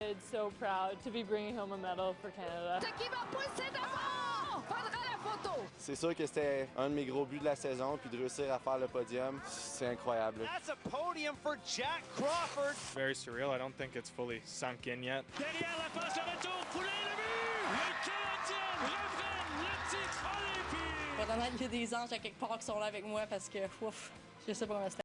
So proud to be bringing home a medal for Canada. C'est sûr que c'était un de mes gros buts de la saison, puis de réussir à faire le podium, c'est incroyable. That's a podium for Jack Crawford. Very surreal. I don't think it's fully sunk in yet. Derrière la passe de retour, poulet le but! Les Canadiens reprennent le titre olympique! Vraiment, il y a des anges à quelque part qui sont là avec moi parce que, ouf, je sais pas comment c'était.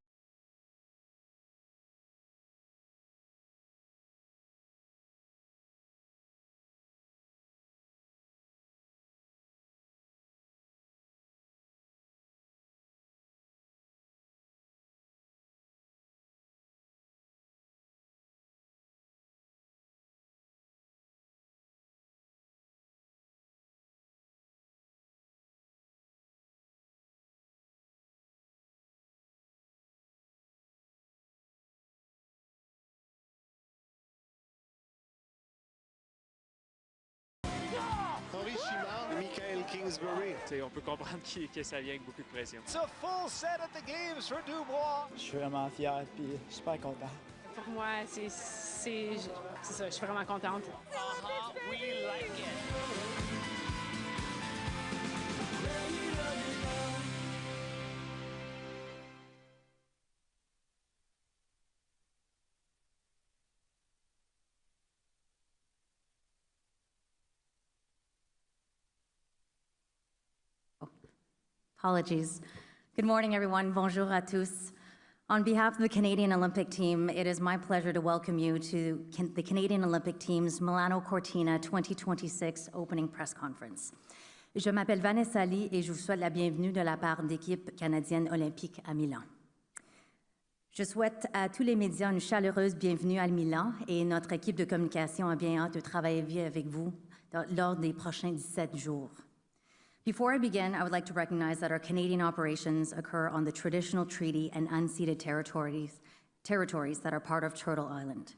On peut comprendre que ça vient avec beaucoup de pression. It's a full set at the games for Dubois. Je suis vraiment fier et super content. Pour moi, c'est ça, je suis vraiment contente. We like it. Apologies. Good morning, everyone. Bonjour à tous. On behalf of the Canadian Olympic team, it is my pleasure to welcome you to the Canadian Olympic team's Milano Cortina 2026 opening press conference. Je m'appelle Vanessa Lee et je vous souhaite la bienvenue de la part d'équipe canadienne olympique à Milan. Je souhaite à tous les médias une chaleureuse bienvenue à Milan et notre équipe de communication a bien hâte de travailler avec vous lors des prochains 17 jours. Before I begin, I would like to recognize that our Canadian operations occur on the traditional treaty and unceded territories that are part of Turtle Island.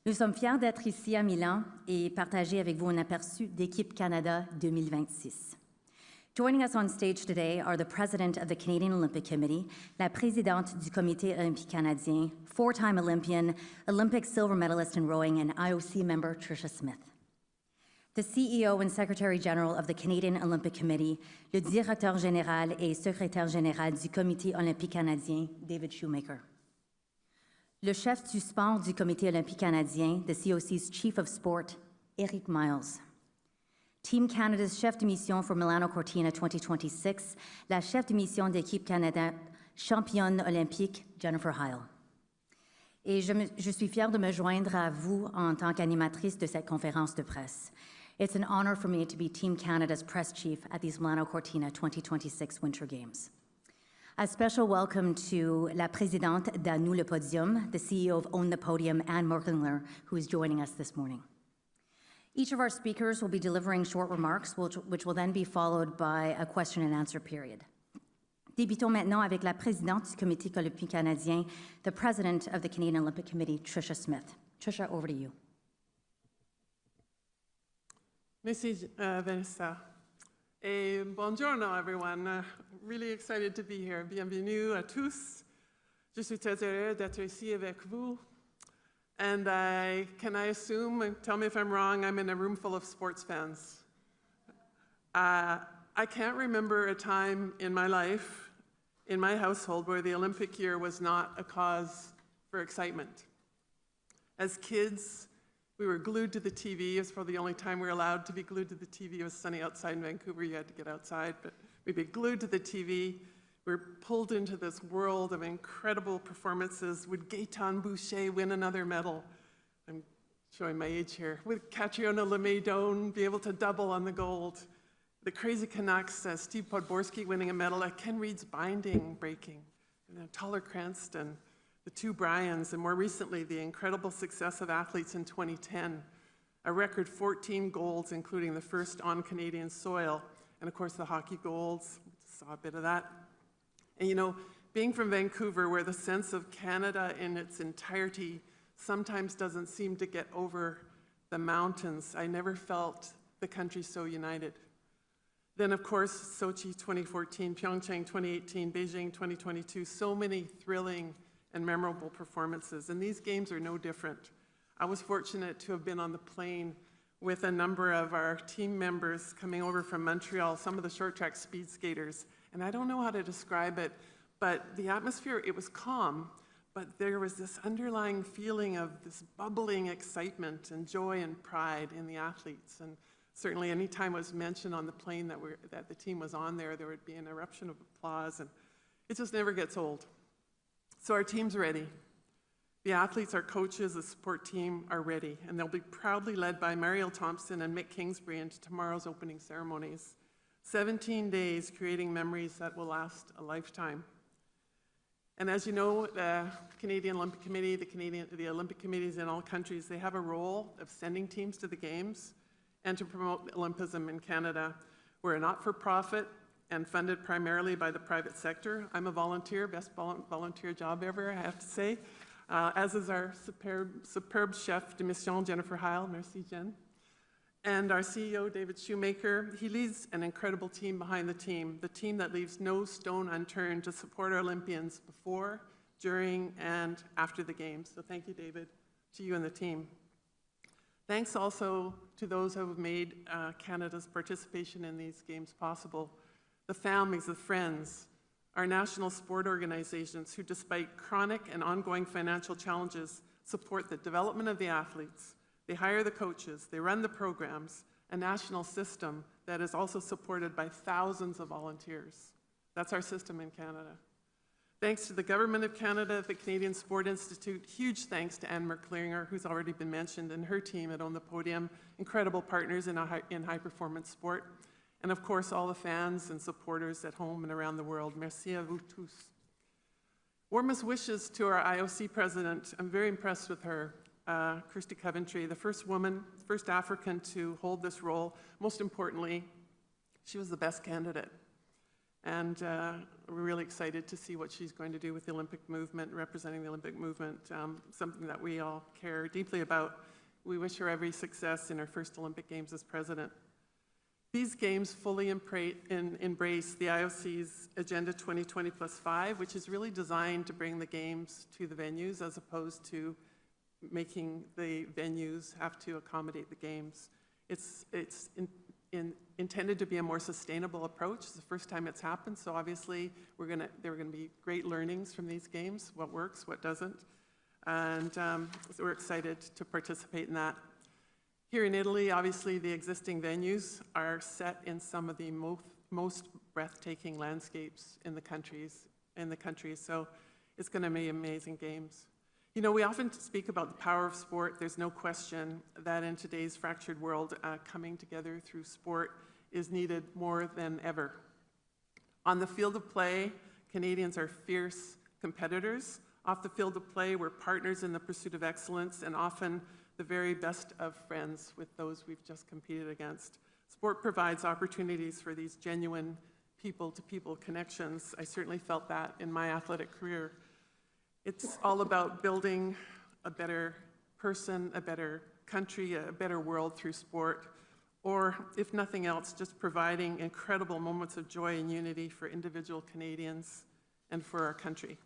Nous sommes fiers d'être ici à Milan et partager avec vous un aperçu d'Équipe Canada 2026. Joining us on stage today are the President of the Canadian Olympic Committee, la présidente du Comité Olympique Canadien, four-time Olympian, Olympic silver medalist in rowing, and IOC member Trisha Smith. The CEO and Secretary General of the Canadian Olympic Committee, le Directeur général et Secrétaire général du Comité olympique canadien, David Shoemaker. Le chef du sport du Comité olympique canadien, the COC's Chief of Sport, Eric Miles. Team Canada's chef de mission for Milano Cortina 2026, la chef de mission d'équipe Canada, championne olympique, Jennifer Heil. Et je suis fière de me joindre à vous en tant qu'animatrice de cette conférence de presse. It's an honor for me to be Team Canada's press chief at these Milano Cortina 2026 Winter Games. A special welcome to la présidente d'À-nous le podium, the CEO of Own the Podium, Anne Merkingler, who is joining us this morning. Each of our speakers will be delivering short remarks, which will then be followed by a question and answer period. Débutons maintenant avec la présidente du Comité olympique canadien, the president of the Canadian Olympic Committee, Trisha Smith. Trisha, over to you. Merci, Vanessa. Et buongiorno, everyone. Really excited to be here. Bienvenue à tous. Je suis très heureux d'être ici avec vous. And can I assume, tell me if I'm wrong, I'm in a room full of sports fans. I can't remember a time in my life, in my household, where the Olympic year was not a cause for excitement. As kids, we were glued to the TV. It was probably the only time we were allowed to be glued to the TV. It was sunny outside in Vancouver. You had to get outside, but we'd be glued to the TV. We were pulled into this world of incredible performances. Would Gaëtan Boucher win another medal? I'm showing my age here. Would Catriona Lemay-Doan be able to double on the gold? The crazy Canucks, Steve Podborski winning a medal, Ken Reid's binding breaking, and then Tyler Cranston, the two Bryans, and more recently, the incredible success of athletes in 2010, a record 14 golds, including the first on Canadian soil, and of course the hockey golds, saw a bit of that. And you know, being from Vancouver, where the sense of Canada in its entirety sometimes doesn't seem to get over the mountains, I never felt the country so united. Then, of course, Sochi 2014, Pyeongchang 2018, Beijing 2022, so many thrilling and memorable performances. And these games are no different. I was fortunate to have been on the plane with a number of our team members coming over from Montreal, some of the short track speed skaters. And I don't know how to describe it, but the atmosphere, it was calm, but there was this underlying feeling of this bubbling excitement and joy and pride in the athletes. And certainly any time it was mentioned on the plane that the team was on there would be an eruption of applause, and it just never gets old. So our team's ready. The athletes, our coaches, the support team are ready, and they'll be proudly led by Mariel Thompson and Mick Kingsbury into tomorrow's opening ceremonies. 17 days creating memories that will last a lifetime. And as you know, the Canadian Olympic Committee, the Olympic committees in all countries, they have a role of sending teams to the Games and to promote Olympism in Canada. We're a not-for-profit and funded primarily by the private sector. I'm a volunteer, best volunteer job ever, I have to say. As is our superb chef de mission, Jennifer Heil. Merci, Jen. And our CEO, David Shoemaker. He leads an incredible team behind the team that leaves no stone unturned to support our Olympians before, during, and after the Games. So thank you, David, to you and the team. Thanks also to those who have made Canada's participation in these Games possible. The families, the friends, our national sport organizations who, despite chronic and ongoing financial challenges, support the development of the athletes. They hire the coaches, they run the programs, a national system that is also supported by thousands of volunteers. That's our system in Canada. Thanks to the Government of Canada, the Canadian Sport Institute, huge thanks to Anne Merklinger, who's already been mentioned, and her team at On the Podium, incredible partners in high-performance sport. And of course, all the fans and supporters at home and around the world. Merci à vous tous. Warmest wishes to our IOC president. I'm very impressed with her, Kirsty Coventry, the first woman, first African to hold this role. Most importantly, she was the best candidate. And we're really excited to see what she's going to do with the Olympic movement, representing the Olympic movement, something that we all care deeply about. We wish her every success in her first Olympic Games as president. These Games fully embrace the IOC's Agenda 2020+5, which is really designed to bring the Games to the venues as opposed to making the venues have to accommodate the Games. It's intended to be a more sustainable approach. It's the first time it's happened, so obviously there are going to be great learnings from these Games, what works, what doesn't, and so we're excited to participate in that. Here in Italy, obviously, the existing venues are set in some of the most breathtaking landscapes in the country, so it's going to be amazing Games. You know, we often speak about the power of sport. There's no question that in today's fractured world, coming together through sport is needed more than ever. On the field of play, Canadians are fierce competitors. Off the field of play, we're partners in the pursuit of excellence and often the very best of friends with those we've just competed against. Sport provides opportunities for these genuine people-to-people connections. I certainly felt that in my athletic career. It's all about building a better person, a better country, a better world through sport, or if nothing else, just providing incredible moments of joy and unity for individual Canadians and for our country.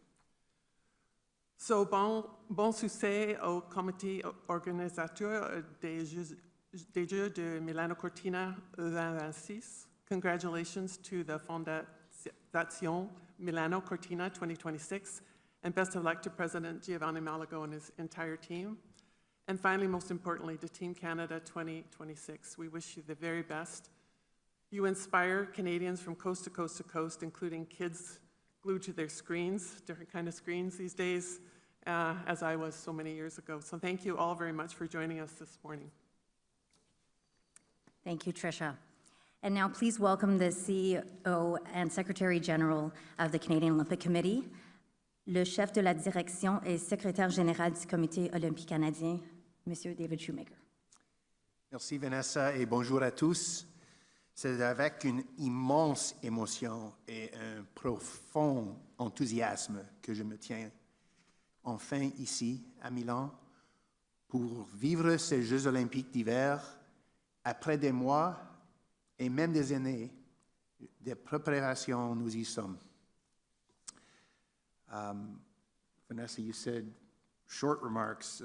So, bon succès au comité organisateur des Jeux de Milano Cortina 2026. Congratulations to the Fondazione Milano Cortina 2026, and best of luck to President Giovanni Malago and his entire team. And finally, most importantly, to Team Canada 2026. We wish you the very best. You inspire Canadians from coast to coast to coast, including kids glued to their screens, different kind of screens these days, as I was so many years ago. So thank you all very much for joining us this morning. Thank you, Trisha. And now please welcome the CEO and Secretary General of the Canadian Olympic Committee, le chef de la direction et secrétaire général du Comité Olympique Canadien, Monsieur David Shoemaker. Merci Vanessa et bonjour à tous. C'est avec une immense émotion et un profond enthousiasme que je me tiens enfin ici à Milan pour vivre ces Jeux olympiques d'hiver après des mois et même des années de préparation. Nous y sommes. Vanessa, you said short remarks,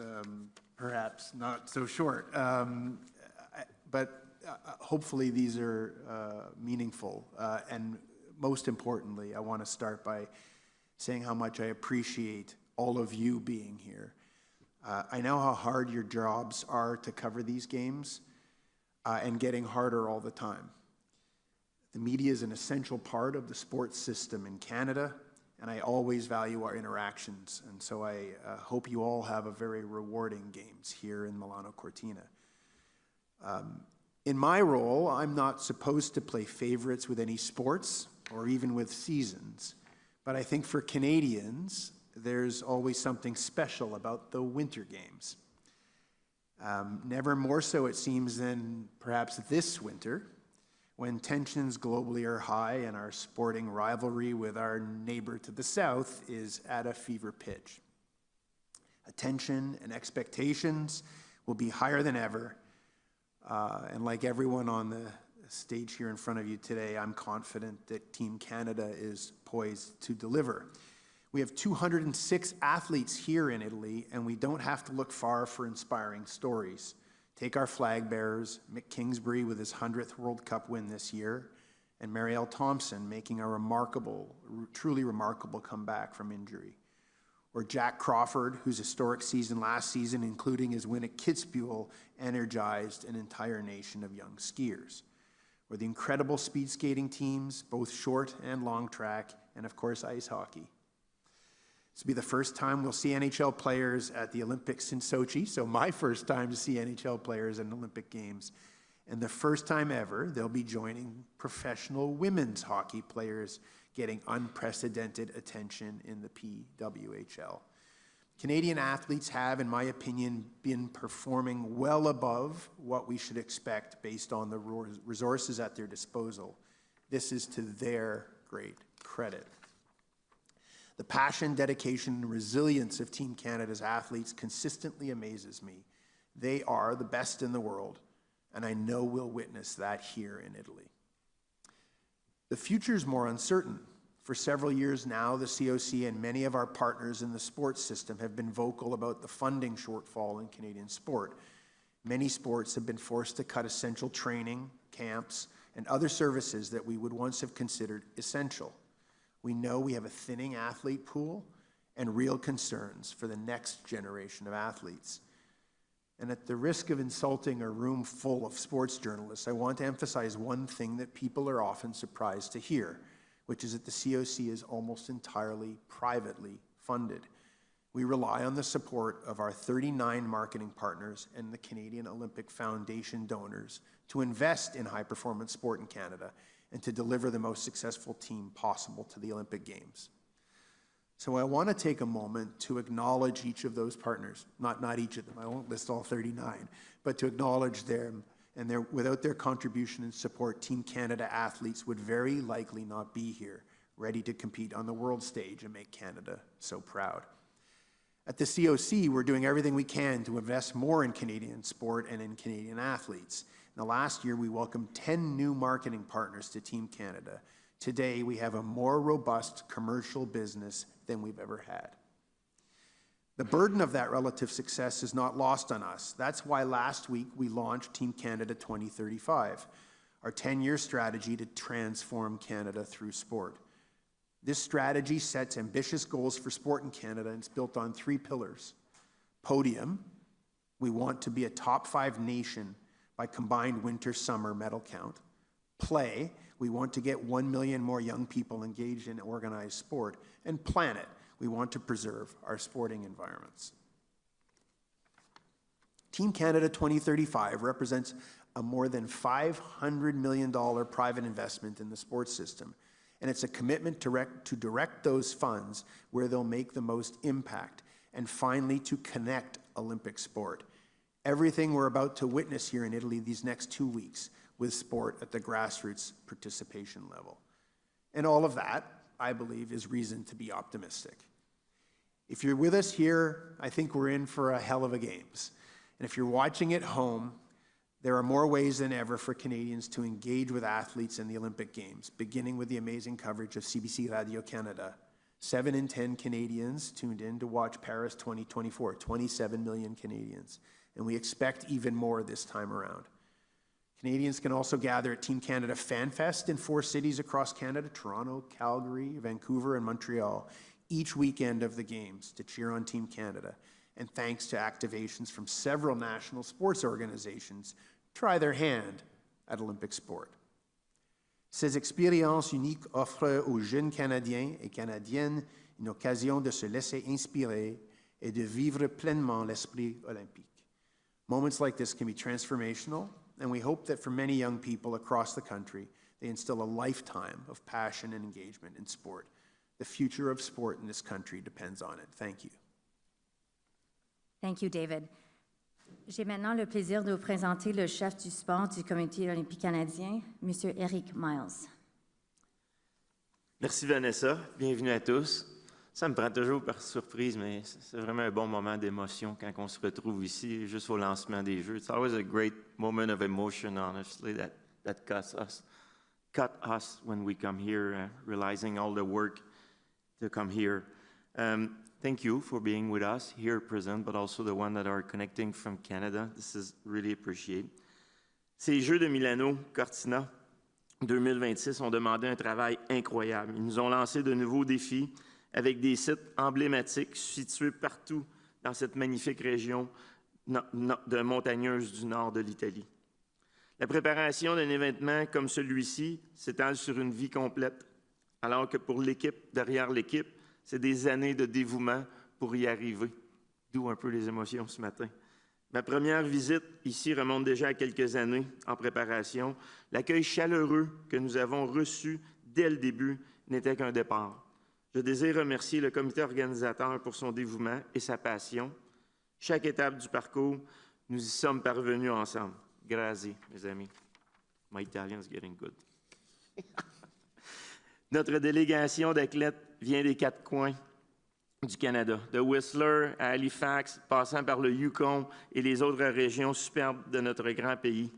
perhaps not so short, but hopefully these are meaningful. And most importantly, I want to start by saying how much I appreciate all of you being here. I know how hard your jobs are to cover these games, and getting harder all the time. The media is an essential part of the sports system in Canada, and I always value our interactions. And so I hope you all have a very rewarding games here in Milano Cortina. In my role, I'm not supposed to play favorites with any sports or even with seasons, but I think for Canadians, there's always something special about the Winter Games. Never more so, it seems, than perhaps this winter, when tensions globally are high and our sporting rivalry with our neighbor to the south is at a fever pitch. Attention and expectations will be higher than ever, and like everyone on the stage here in front of you today, I'm confident that Team Canada is poised to deliver. We have 206 athletes here in Italy, and we don't have to look far for inspiring stories. Take our flag bearers, Mick Kingsbury with his 100th World Cup win this year, and Marielle Thompson making a remarkable, truly remarkable comeback from injury. Or Jack Crawford, whose historic season last season, including his win at Kitzbühel, energized an entire nation of young skiers. Or the incredible speed skating teams, both short and long track, and of course ice hockey. This will be the first time we'll see NHL players at the Olympics in Sochi, so my first time to see NHL players in Olympic Games. And the first time ever, they'll be joining professional women's hockey players getting unprecedented attention in the PWHL. Canadian athletes have, in my opinion, been performing well above what we should expect based on the resources at their disposal. This is to their great credit. The passion, dedication, and resilience of Team Canada's athletes consistently amazes me. They are the best in the world, and I know we'll witness that here in Italy. The future is more uncertain. For several years now, the COC and many of our partners in the sports system have been vocal about the funding shortfall in Canadian sport. Many sports have been forced to cut essential training, camps, and other services that we would once have considered essential. We know we have a thinning athlete pool and real concerns for the next generation of athletes. And at the risk of insulting a room full of sports journalists, I want to emphasize one thing that people are often surprised to hear, which is that the COC is almost entirely privately funded. We rely on the support of our 39 marketing partners and the Canadian Olympic Foundation donors to invest in high-performance sport in Canada and to deliver the most successful team possible to the Olympic Games. So I want to take a moment to acknowledge each of those partners, not each of them, I won't list all 39, but to acknowledge them, and without their contribution and support, Team Canada athletes would very likely not be here, ready to compete on the world stage and make Canada so proud. At the COC, we're doing everything we can to invest more in Canadian sport and in Canadian athletes. In the last year, we welcomed 10 new marketing partners to Team Canada. Today, we have a more robust commercial business than we've ever had. The burden of that relative success is not lost on us. That's why last week we launched Team Canada 2035, our 10-year strategy to transform Canada through sport. This strategy sets ambitious goals for sport in Canada, and it's built on 3 pillars. Podium, we want to be a top 5 nation by combined winter-summer medal count. Play, we want to get 1 million more young people engaged in organized sport. And planet, we want to preserve our sporting environments. Team Canada 2035 represents a more than $500 million private investment in the sports system. And it's a commitment to direct those funds where they'll make the most impact, and finally to connect Olympic sport. Everything we're about to witness here in Italy these next 2 weeks with sport at the grassroots participation level. And all of that, I believe, is reason to be optimistic. If you're with us here, I think we're in for a hell of a games. And if you're watching at home, there are more ways than ever for Canadians to engage with athletes in the Olympic Games, beginning with the amazing coverage of CBC Radio Canada, 7 in 10 Canadians tuned in to watch Paris 2024, 27 million Canadians. And we expect even more this time around. Canadians can also gather at Team Canada Fan Fest in 4 cities across Canada, Toronto, Calgary, Vancouver, and Montreal, each weekend of the Games to cheer on Team Canada. And thanks to activations from several national sports organizations, try their hand at Olympic sport. Ces expériences uniques offrent aux jeunes Canadiens et Canadiennes une occasion de se laisser inspirer et de vivre pleinement l'esprit olympique. Moments like this can be transformational, and we hope that for many young people across the country, they instill a lifetime of passion and engagement in sport. The future of sport in this country depends on it. Thank you. Thank you, David. J'ai maintenant le plaisir de vous présenter le chef du sport du Comité Olympique Canadien, M. Eric Miles. Merci Vanessa, bienvenue à tous. Ça me prend toujours par surprise, mais c'est vraiment un bon moment d'émotion quand on se retrouve ici, juste au lancement des Jeux. It's always a great moment of emotion, honestly, that cut us when we come here, realizing all the work to come here. Thank you for being with us here present, but also the one that are connecting from Canada. This is really appreciated. Ces Jeux de Milano, Cortina 2026 ont demandé un travail incroyable. Ils nous ont lancé de nouveaux défis avec des sites emblématiques situés partout dans cette magnifique région de montagneuse du nord de l'Italie. La préparation d'un événement comme celui-ci s'étale sur une vie complète, alors que pour l'équipe, derrière l'équipe, c'est des années de dévouement pour y arriver. D'où un peu les émotions ce matin. Ma première visite ici remonte déjà à quelques années en préparation. L'accueil chaleureux que nous avons reçu dès le début n'était qu'un départ. Je désire remercier le comité organisateur pour son dévouement et sa passion. Chaque étape du parcours, nous y sommes parvenus ensemble. Grazie, mes amis. My Italian's getting good. Notre délégation d'athlètes vient des 4 coins du Canada, de Whistler à Halifax, passant par le Yukon et les autres régions superbes de notre grand pays.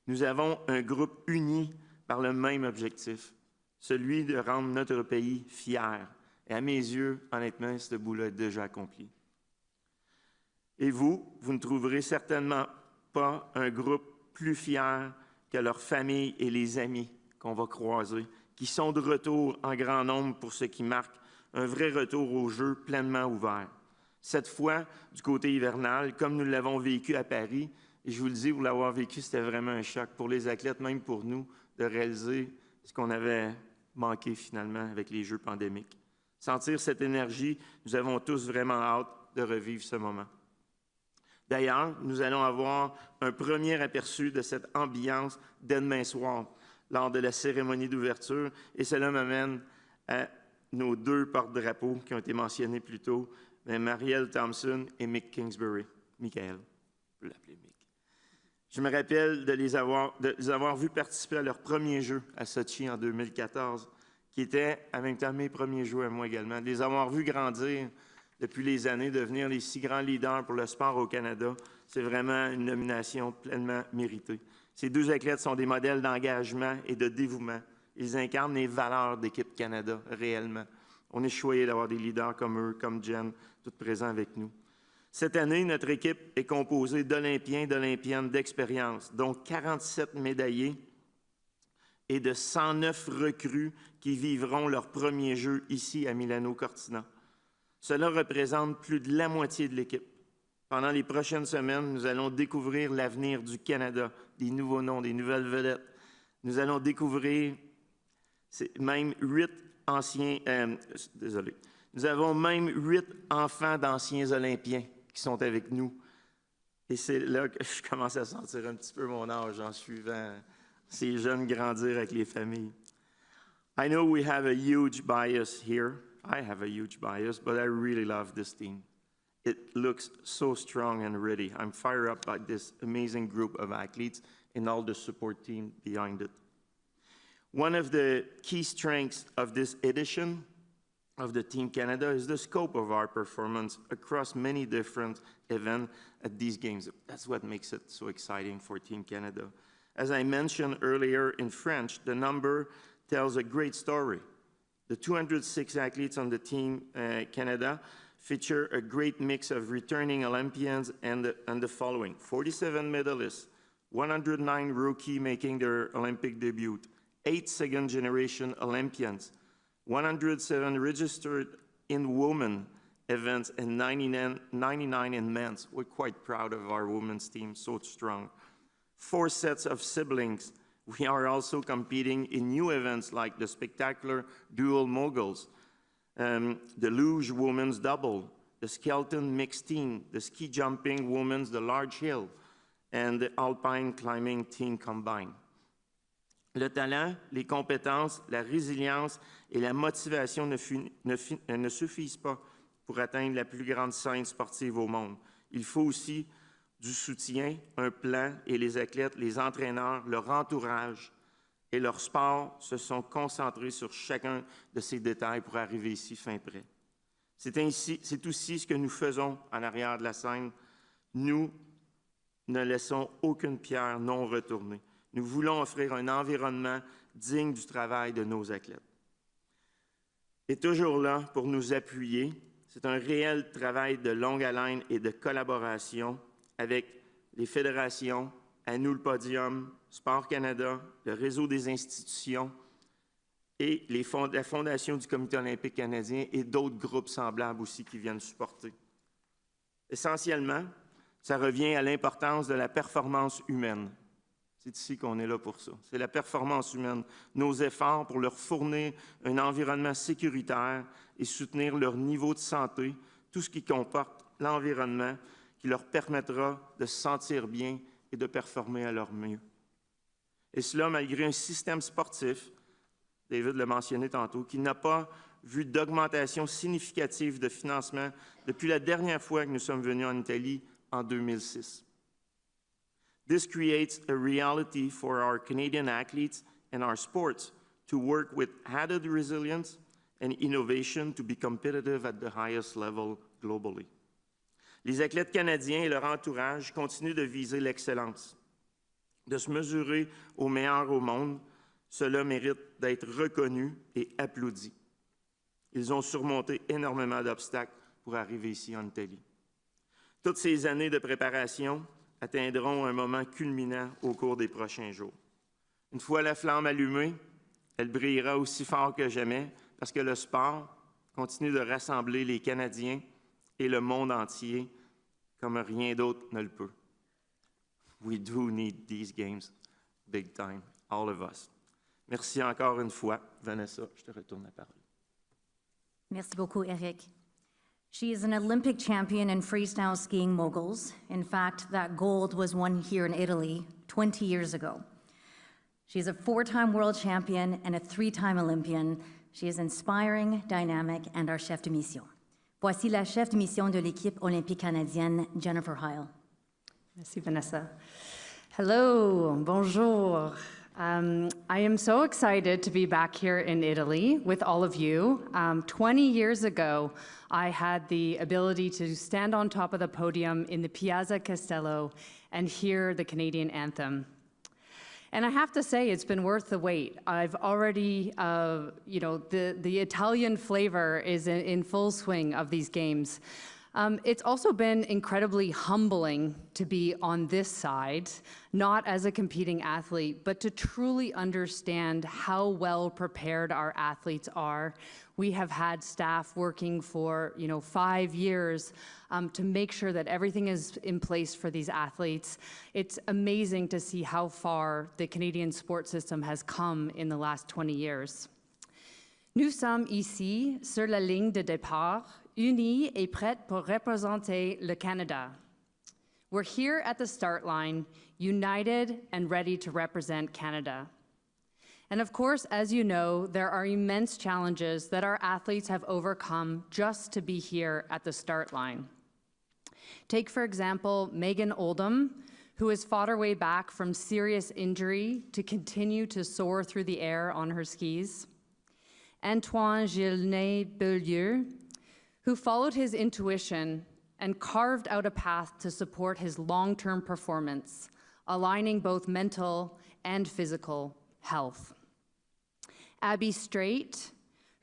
Nous avons un groupe uni par le même objectif, celui de rendre notre pays fier. Et à mes yeux, honnêtement, ce bout-là est déjà accompli. Et vous ne trouverez certainement pas un groupe plus fier que leurs familles et les amis qu'on va croiser, qui sont de retour en grand nombre pour ce qui marque un vrai retour aux Jeux pleinement ouverts. Cette fois, du côté hivernal, comme nous l'avons vécu à Paris, et je vous le dis, pour l'avoir vécu, c'était vraiment un choc pour les athlètes, même pour nous, de réaliser ce qu'on avait manqué finalement avec les Jeux pandémiques. Sentir cette énergie, nous avons tous vraiment hâte de revivre ce moment. D'ailleurs, nous allons avoir un premier aperçu de cette ambiance dès demain soir, lors de la cérémonie d'ouverture, et cela m'amène à nos 2 porte-drapeaux qui ont été mentionnés plus tôt, Marielle Thompson et Mick Kingsbury. Michael, on peut l'appeler Mick. Je me rappelle de les avoir vus participer à leur premier jeu à Sochi en 2014, qui était en même temps mes premiers jeux à moi également, de les avoir vus grandir depuis les années, devenir les 6 grands leaders pour le sport au Canada. C'est vraiment une nomination pleinement méritée. Ces 2 athlètes sont des modèles d'engagement et de dévouement. Ils incarnent les valeurs d'Équipe Canada, réellement. On est choyé d'avoir des leaders comme eux, comme Jen, tous présents avec nous. Cette année, notre équipe est composée d'Olympiens et d'Olympiennes d'expérience, dont 47 médaillés et de 109 recrues qui vivront leur premier jeu ici à Milano Cortina. Cela représente plus de la moitié de l'équipe. Pendant les prochaines semaines, nous allons découvrir l'avenir du Canada, des nouveaux noms, des nouvelles vedettes. Nous allons découvrir même 8 anciens... Nous avons même 8 enfants d'anciens Olympiens qui sont avec nous. Et c'est là que je commence à sentir un petit peu mon âge en suivant ces jeunes grandir avec les familles. I know we have a huge bias here. I have a huge bias, but I really love this team. It looks so strong and ready. I'm fired up by this amazing group of athletes and all the support team behind it. One of the key strengths of this edition of the Team Canada is the scope of our performance across many different events at these games. That's what makes it so exciting for Team Canada. As I mentioned earlier in French, the number tells a great story. The 206 athletes on the Team Canada feature a great mix of returning Olympians and the following: 47 medalists, 109 rookies making their Olympic debut, 8 second-generation Olympians, 107 registered in women events, and 99 in men's. We're quite proud of our women's team, so strong. 4 sets of siblings. We are also competing in new events like the spectacular dual moguls, the luge women's double, the skeleton mixed team, the ski jumping women's the large hill, and the alpine climbing team combined. Le talent, les compétences, la résilience et la motivation ne suffisent pas pour atteindre la plus grande scène sportive au monde. Il faut aussi du soutien, un plan, et les athlètes, les entraîneurs, leur entourage et leur sport se sont concentrés sur chacun de ces détails pour arriver ici fin prêt. C'est aussi ce que nous faisons en arrière de la scène. Nous ne laissons aucune pierre non retournée. Nous voulons offrir un environnement digne du travail de nos athlètes. Et toujours là pour nous appuyer, c'est un réel travail de longue haleine et de collaboration avec les fédérations, À nous le podium, Sport Canada, le réseau des institutions et la Fondation du Comité Olympique Canadien et d'autres groupes semblables aussi qui viennent supporter. Essentiellement, ça revient à l'importance de la performance humaine. C'est ici qu'on est là pour ça. C'est la performance humaine, nos efforts pour leur fournir un environnement sécuritaire et soutenir leur niveau de santé, tout ce qui comporte l'environnement qui leur permettra de se sentir bien et de performer à leur mieux. Et cela malgré un système sportif, David l'a mentionné tantôt, qui n'a pas vu d'augmentation significative de financement depuis la dernière fois que nous sommes venus en Italie en 2006. This creates a reality for our Canadian athletes and our sports to work with added resilience and innovation to be competitive at the highest level globally. Les athlètes canadiens et leur entourage continuent de viser l'excellence, de se mesurer aux meilleurs au monde. Cela mérite d'être reconnu et applaudi. Ils ont surmonté énormément d'obstacles pour arriver ici en Italie. Toutes ces années de préparation atteindront un moment culminant au cours des prochains jours. Une fois la flamme allumée, elle brillera aussi fort que jamais parce que le sport continue de rassembler les Canadiens et le monde entier comme rien d'autre ne le peut. We do need these games big time, all of us. Merci encore une fois. Vanessa, je te retourne la parole. Merci beaucoup, Eric. She is an Olympic champion in freestyle skiing moguls. In fact, that gold was won here in Italy 20 years ago. She's a 4-time world champion and a 3-time Olympian. She is inspiring, dynamic, and our chef de mission. Voici la chef de mission de l'équipe olympique canadienne, Jennifer Heil. Merci, Vanessa. Hello, bonjour. I am so excited to be back here in Italy with all of you. 20 years ago, I had the ability to stand on top of the podium in the Piazza Castello and hear the Canadian anthem. And I have to say, it's been worth the wait. I've already, the Italian flavor is in full swing of these games. It's also been incredibly humbling to be on this side, not as a competing athlete, but to truly understand how well prepared our athletes are. We have had staff working for 5 years to make sure that everything is in place for these athletes. It's amazing to see how far the Canadian sport system has come in the last 20 years. Nous sommes ici sur la ligne de départ, unis et prêts pour représenter le Canada. We're here at the start line, united and ready to represent Canada. And of course, as you know, there are immense challenges that our athletes have overcome just to be here at the start line. Take, for example, Megan Oldham, who has fought her way back from serious injury to continue to soar through the air on her skis. Antoine Gilnet-Beaulieu, who followed his intuition and carved out a path to support his long-term performance, aligning both mental and physical health. Abby Strait,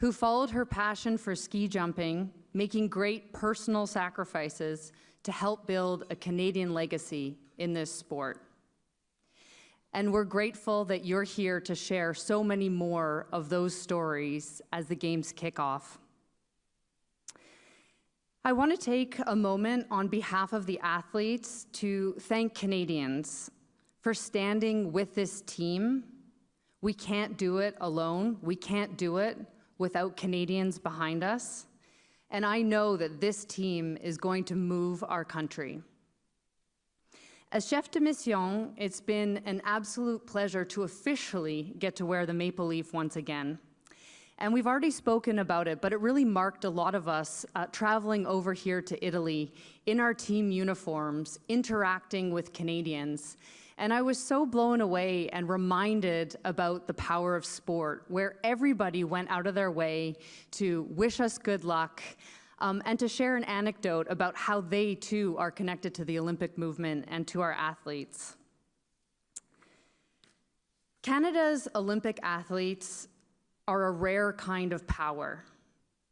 who followed her passion for ski jumping, making great personal sacrifices to help build a Canadian legacy in this sport. And we're grateful that you're here to share so many more of those stories as the games kick off. I want to take a moment on behalf of the athletes to thank Canadians for standing with this team. We can't do it alone. We can't do it without Canadians behind us. And I know that this team is going to move our country. As chef de mission, it's been an absolute pleasure to officially get to wear the maple leaf once again. And we've already spoken about it, but it really marked a lot of us traveling over here to Italy in our team uniforms, interacting with Canadians. And I was so blown away and reminded about the power of sport, where everybody went out of their way to wish us good luck, and to share an anecdote about how they too are connected to the Olympic movement and to our athletes. Canada's Olympic athletes are a rare kind of power.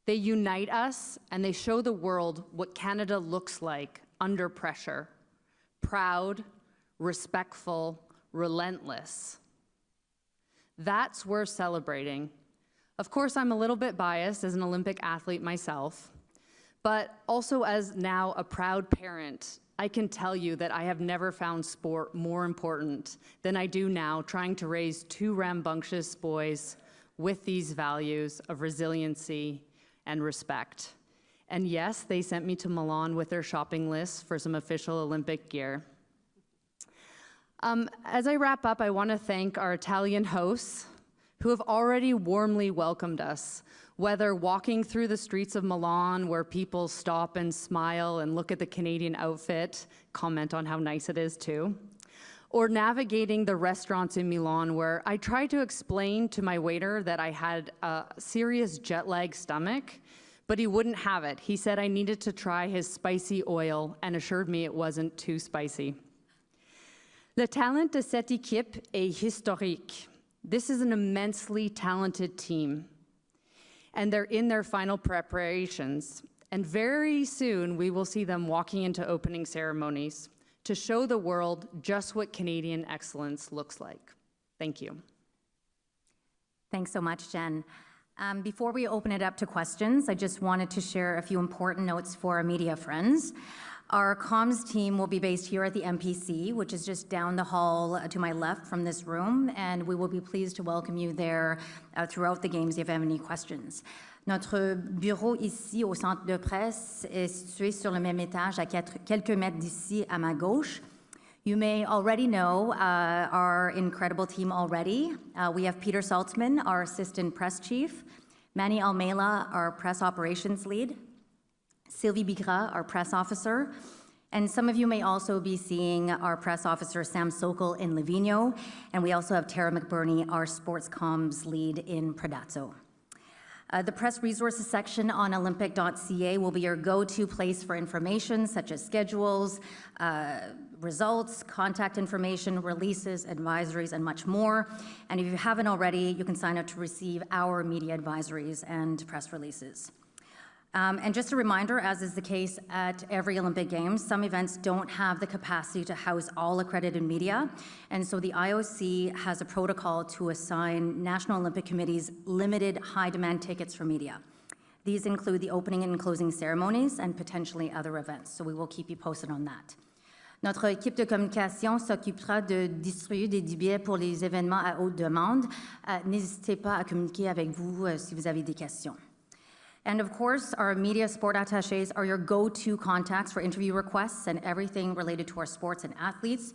They unite us and they show the world what Canada looks like under pressure: proud, respectful, relentless. That's worth celebrating. Of course, I'm a little bit biased as an Olympic athlete myself, but also as now a proud parent, I can tell you that I have never found sport more important than I do now, trying to raise two rambunctious boys with these values of resiliency and respect. And yes, they sent me to Milan with their shopping list for some official Olympic gear. As I wrap up, I want to thank our Italian hosts who have already warmly welcomed us, whether walking through the streets of Milan where people stop and smile and look at the Canadian outfit, comment on how nice it is too, or navigating the restaurants in Milan where I tried to explain to my waiter that I had a serious jet lag stomach, but he wouldn't have it. He said I needed to try his spicy oil and assured me it wasn't too spicy. Le talent de cette équipe est historique. This is an immensely talented team, and they're in their final preparations. And very soon, we will see them walking into opening ceremonies to show the world just what Canadian excellence looks like. Thank you. Thanks so much, Jen. Before we open it up to questions, I just wanted to share a few important notes for our media friends. Our comms team will be based here at the MPC, which is just down the hall to my left from this room, and we will be pleased to welcome you there throughout the games if you have any questions. Notre bureau ici au centre de presse est situé sur le même étage à quelques mètres d'ici à ma gauche. You may already know our incredible team already. We have Peter Saltzman, our assistant press chief, Manny Almela, our press operations lead, Sylvie Bigras, our press officer, and some of you may also be seeing our press officer, Sam Sokol, in Livigno, and we also have Tara McBurney, our sports comms lead in Predazzo. The press resources section on Olympic.ca will be your go-to place for information such as schedules, results, contact information, releases, advisories, and much more. And if you haven't already, you can sign up to receive our media advisories and press releases. And just a reminder, as is the case at every Olympic Games, some events don't have the capacity to house all accredited media, and so the IOC has a protocol to assign National Olympic Committee's limited high-demand tickets for media. These include the opening and closing ceremonies and potentially other events, so we will keep you posted on that. Notre équipe de communication s'occupera de distribuer des billets pour les événements à haute demande. N'hésitez pas à communiquer avec vous si vous avez des questions. And of course, our media sport attachés are your go-to contacts for interview requests and everything related to our sports and athletes.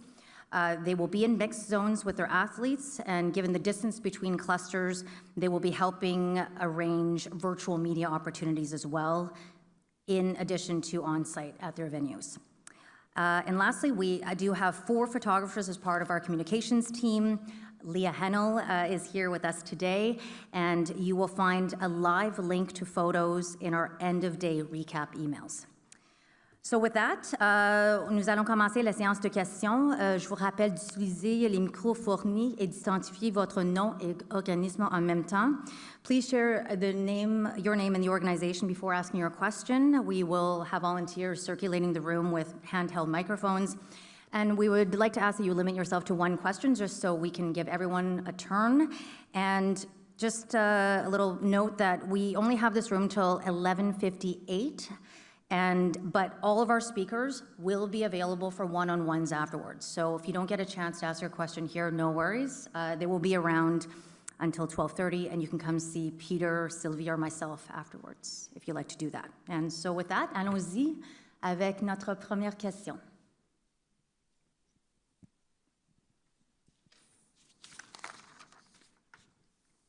They will be in mixed zones with their athletes, and given the distance between clusters, they will be helping arrange virtual media opportunities as well, in addition to on-site at their venues. And lastly, I do have 4 photographers as part of our communications team. Leah Hennel is here with us today, and you will find a live link to photos in our end-of-day recap emails. So with that, nous allons commencer la séance de questions. Je vous rappelle d'utiliser les micros fournis et d'identifier votre nom et organisme en même temps. Please share your name and the organization before asking your question. We will have volunteers circulating the room with handheld microphones. And we would like to ask that you limit yourself to one question just so we can give everyone a turn. And just a little note that we only have this room till 11:58. But all of our speakers will be available for one-on-ones afterwards. So if you don't get a chance to ask your question here, no worries. They will be around until 12:30, and you can come see Peter, Sylvia, or myself afterwards, if you'd like to do that. And so with that, allons-y avec notre première question.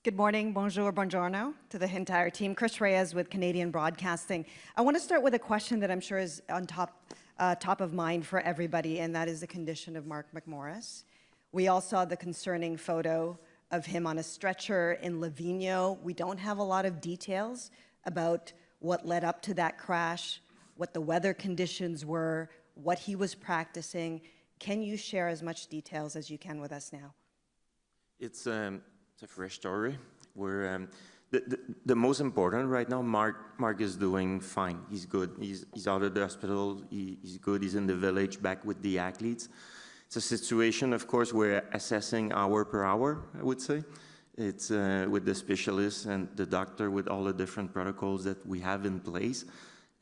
Good morning, bonjour, buongiorno to the entire team. Chris Reyes with Canadian Broadcasting. I want to start with a question that I'm sure is on top of mind for everybody, and that is the condition of Mark McMorris. We all saw the concerning photo of him on a stretcher in Livigno. We don't have a lot of details about what led up to that crash, what the weather conditions were, what he was practicing. Can you share as much details as you can with us now? It's a fresh story. We're the most important right now. Mark is doing fine. He's good. He's out of the hospital. He's good. He's in the village, back with the athletes. It's a situation, of course, we're assessing hour per hour. I would say it's with the specialists and the doctor, with all the different protocols that we have in place,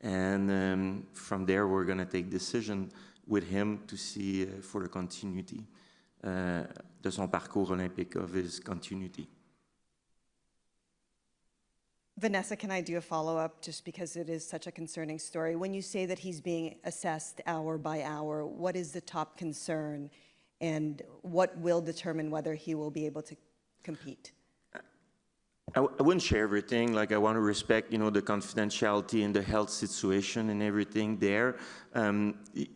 and from there we're going to take decision with him to see for the continuity. De son parcours olympique, of his continuity. Vanessa, can I do a follow-up, just because it is such a concerning story? When you say that he's being assessed hour by hour, what is the top concern, and what will determine whether he will be able to compete? I wouldn't share everything. Like, I want to respect, the confidentiality and the health situation and everything there.